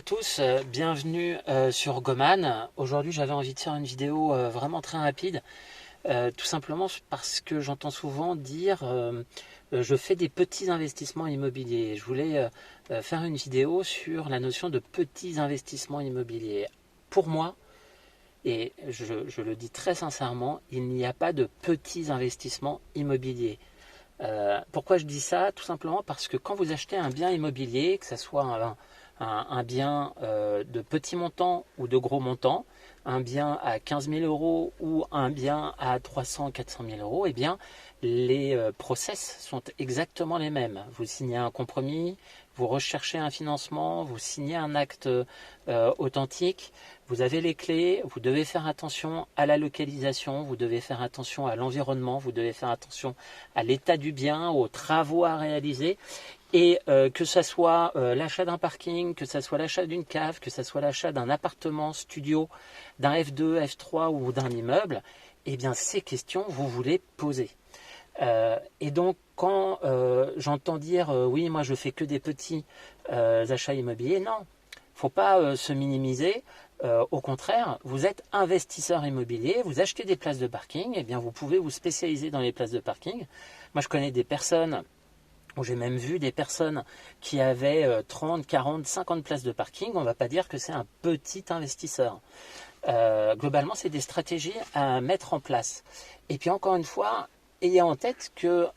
tous, bienvenue sur Goman. Aujourd'hui j'avais envie de faire une vidéo vraiment très rapide, tout simplement parce que j'entends souvent dire je fais des petits investissements immobiliers. Je voulais faire une vidéo sur la notion de petits investissements immobiliers. Pour moi, et je le dis très sincèrement, il n'y a pas de petits investissements immobiliers. Pourquoi je dis ça? Tout simplement parce que quand vous achetez un bien immobilier, que ce soit un bien de petit montant ou de gros montant, un bien à 15 000 euros ou un bien à 300 400 000 euros, eh bien, les process sont exactement les mêmes. Vous signez un compromis, vous recherchez un financement, vous signez un acte authentique, vous avez les clés, vous devez faire attention à la localisation, vous devez faire attention à l'environnement, vous devez faire attention à l'état du bien, aux travaux à réaliser. Et que ce soit l'achat d'un parking, que ce soit l'achat d'une cave, que ce soit l'achat d'un appartement studio, d'un F2, F3 ou d'un immeuble, eh bien ces questions, vous voulez poser. Et donc quand j'entends dire oui, moi je fais que des petits achats immobiliers, non, faut pas se minimiser. Au contraire, vous êtes investisseur immobilier, vous achetez des places de parking, eh bien vous pouvez vous spécialiser dans les places de parking. Moi je connais des personnes, j'ai même vu des personnes qui avaient 30, 40, 50 places de parking. On ne va pas dire que c'est un petit investisseur. Globalement, c'est des stratégies à mettre en place. Et puis encore une fois, ayez en tête que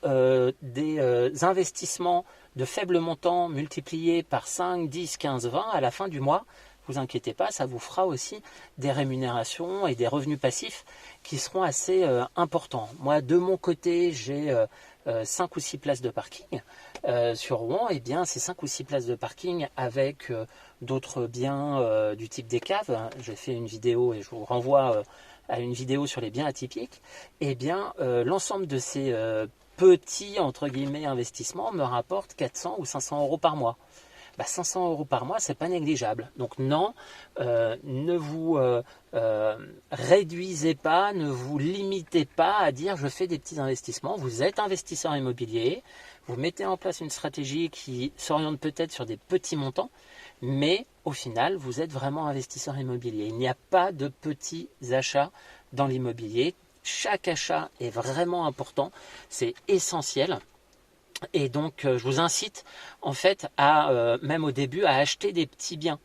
des investissements de faible montant multipliés par 5, 10, 15, 20 à la fin du mois, vous inquiétez pas, ça vous fera aussi des rémunérations et des revenus passifs qui seront assez importants. Moi, de mon côté, j'ai 5 ou 6 places de parking sur Rouen. Et bien, ces 5 ou 6 places de parking avec d'autres biens du type des caves, j'ai fait une vidéo et je vous renvoie à une vidéo sur les biens atypiques. Et bien, l'ensemble de ces petits, entre guillemets, investissements me rapporte 400 ou 500 euros par mois. 500 euros par mois, c'est pas négligeable. Donc non, ne vous réduisez pas, ne vous limitez pas à dire je fais des petits investissements. Vous êtes investisseur immobilier, vous mettez en place une stratégie qui s'oriente peut-être sur des petits montants, mais au final, vous êtes vraiment investisseur immobilier. Il n'y a pas de petits achats dans l'immobilier. Chaque achat est vraiment important, c'est essentiel. Et donc, je vous incite en fait à, même au début, à acheter des petits biens.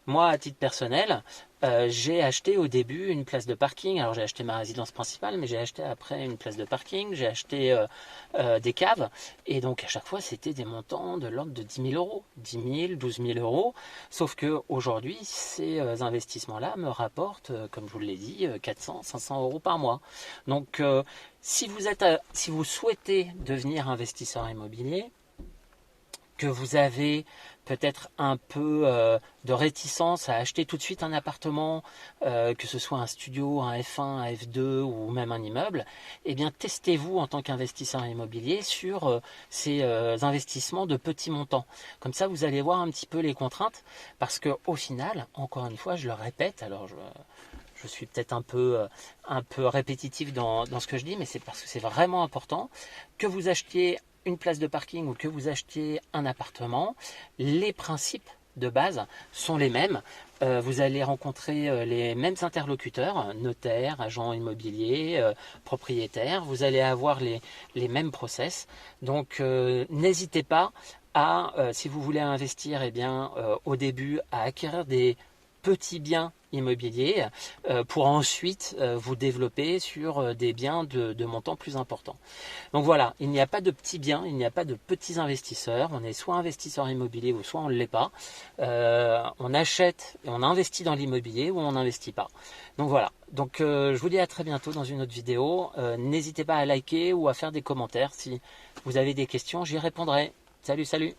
Moi, à titre personnel, j'ai acheté au début une place de parking. Alors, j'ai acheté ma résidence principale, mais j'ai acheté après une place de parking. J'ai acheté des caves. Et donc, à chaque fois, c'était des montants de l'ordre de 10 000 euros. 10 000, 12 000 euros. Sauf qu'aujourd'hui, ces investissements-là me rapportent, comme je vous l'ai dit, 400, 500 euros par mois. Donc, si vous souhaitez devenir investisseur immobilier, que vous avez peut-être un peu de réticence à acheter tout de suite un appartement, que ce soit un studio, un F1, un F2 ou même un immeuble, eh bien testez-vous en tant qu'investisseur immobilier sur ces investissements de petits montants. Comme ça, vous allez voir un petit peu les contraintes, parce qu'au final, encore une fois, je le répète, alors je suis peut-être un peu répétitif dans ce que je dis, mais c'est parce que c'est vraiment important que vous achetiez une place de parking ou que vous achetiez un appartement. Les principes de base sont les mêmes. Vous allez rencontrer les mêmes interlocuteurs, notaires, agents immobiliers, propriétaires. Vous allez avoir les mêmes process. Donc n'hésitez pas à, si vous voulez investir, eh bien, au début, à acquérir des petits biens immobiliers pour ensuite vous développer sur des biens de montant plus important. Donc voilà, il n'y a pas de petits biens, il n'y a pas de petits investisseurs. On est soit investisseur immobilier ou soit on ne l'est pas. On achète et on investit dans l'immobilier ou on n'investit pas. Donc voilà, donc je vous dis à très bientôt dans une autre vidéo. N'hésitez pas à liker ou à faire des commentaires si vous avez des questions, j'y répondrai. Salut, salut!